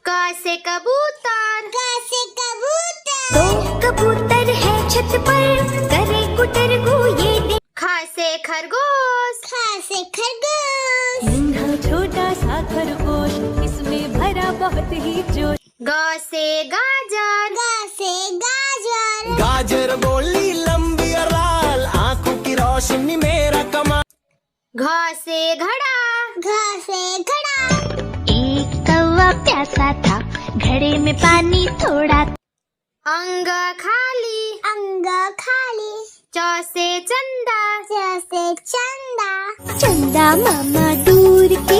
क से कबूतर। क से कबूतर। दो कबूतर है छत पर, करे कुटर गु ये दे। ख से खरगोश। ख से खरगोश। नन्हा छोटा सा खरगोश, इसमें भरा बहुत ही जोश। ग से गाजर। ग से गाजर। गाजर गोली लंबी और लाल, आंखों की रोशनी मेरा कमाल। घ से घड़ा। घ से घड़ा। एक कौवा प्यासा था, घड़े में पानी थोड़ा। अंग खाली। अंग खाली। च से चंदा। च से चंदा। चंदा मामा दूर के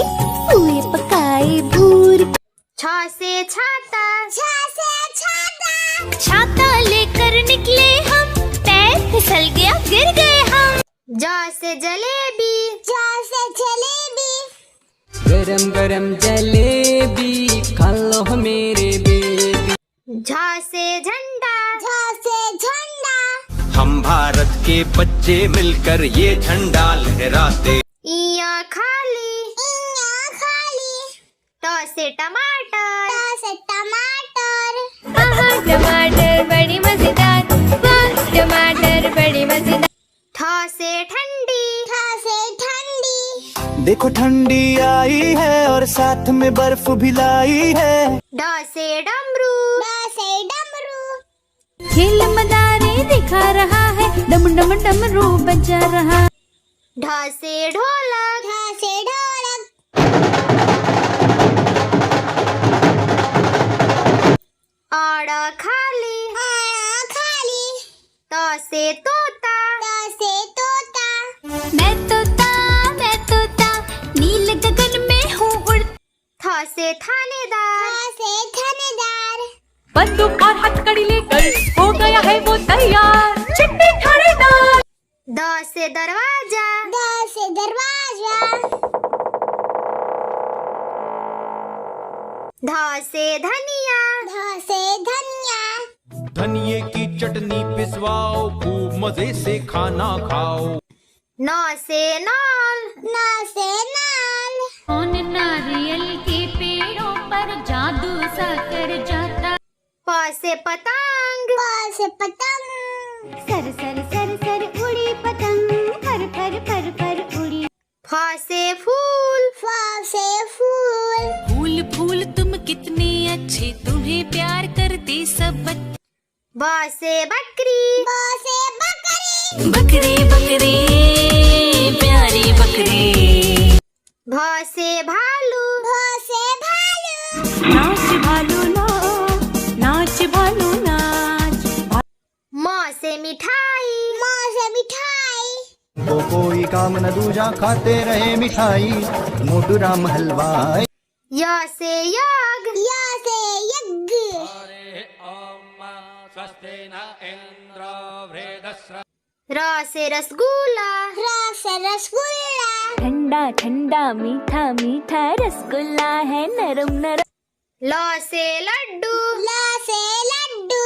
हुए पकाए भूर के। छ से छाता। छ से छाता। छाता लेकर निकले हम, पैर फिसल गया गिर गए हम। ज से जलेबी। ज से जलेबी। गरम गरम जलेबी खा लो मेरे बेबी। झ से झंडा। झ से झंडा। हम भारत के बच्चे मिलकर ये झंडा लहराते। इया खाली। इया खाली। ट से टमाटर। ट से टमाटर। टमाटर बड़ी मजेदार, वाह टमाटर बड़ी मजेदार। ठ से ठंडी। ठ से ठंडी। देखो ठंडी आई है और साथ में बर्फ भी लाई है। ड से डमरू। ड से डमरू। खेल मदारी दिखा रहा है, डम डम डमरू बजा रहा। ढ से ढोलक। ढ से ढोलक। अड़ खाली। आ खाली। त से तोता। त से तोता। मैं तोता नील गगन में हूँ उड़। थ से थानेदार। थ से थानेदार। बंदूक और हथकड़ी लेकर हो गया है वो तैयार, चिट्टी थानेदार। द से दरवाजा। द से दरवाजा। ध से धनिया। ध से धनिया। धनिये की चटनी पिसवाओ, खूब मजे से खाना खाओ। न से नाल। न से नाल। कौन नारियल के पेड़ों पर जादू सा कर जाता। प से पतंग। प से पतंग। सर सर सर सर उड़ी पतंग, फर फर फर फर उड़ी। फ से फूल। फ से फूल। फूल फूल तुम कितने अच्छे, तुम्हें प्यार करते सब बच्चे। ब से बकरी। ब से बकरी। बकरी बकरी प्यारी बकरी। भ से भालू। भ से भालू। नाच भालू नाच, नाच भालू नाच। म से मिठाई। म से मिठाई। तो कोई काम न दूजा, खाते रहे मिठाई, मोटू राम हलवाई। य से यज्ञ। य से यज्ञ। र से रसगुल्ला। र से रसगुल्ला। ठंडा ठंडा मीठा मीठा रसगुल्ला है नरम नरम। ल से लड्डू। ल से लड्डू।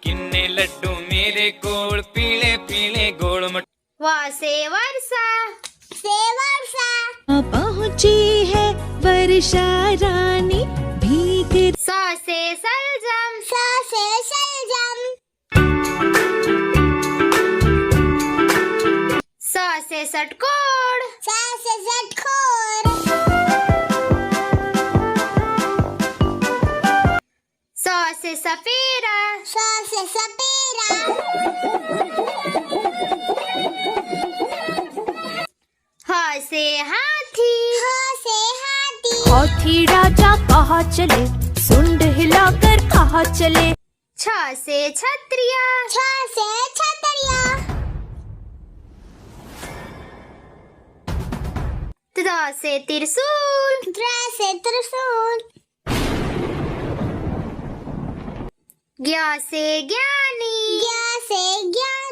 किन्ने लड्डू मेरे गोल पीले पीले गोल मट। व से वर्षा। से वर्षा। पहुँची है वर्षा रानी, भीग। स से सलजम। स से सलजम। स से षटकोर। स से षटकोर। स से सपेरा। स से सपेरा। ह से हाथी। ह से हाथी। हाथी राजा कहाँ चले, सुंड हिलाकर कहाँ चले। छ से छत्रिया। छ से छतरिया। त्र से त्रिशूल। त्र से त्रिशूल। ज्ञ से ज्ञानी। ज्ञ से ज्ञानी।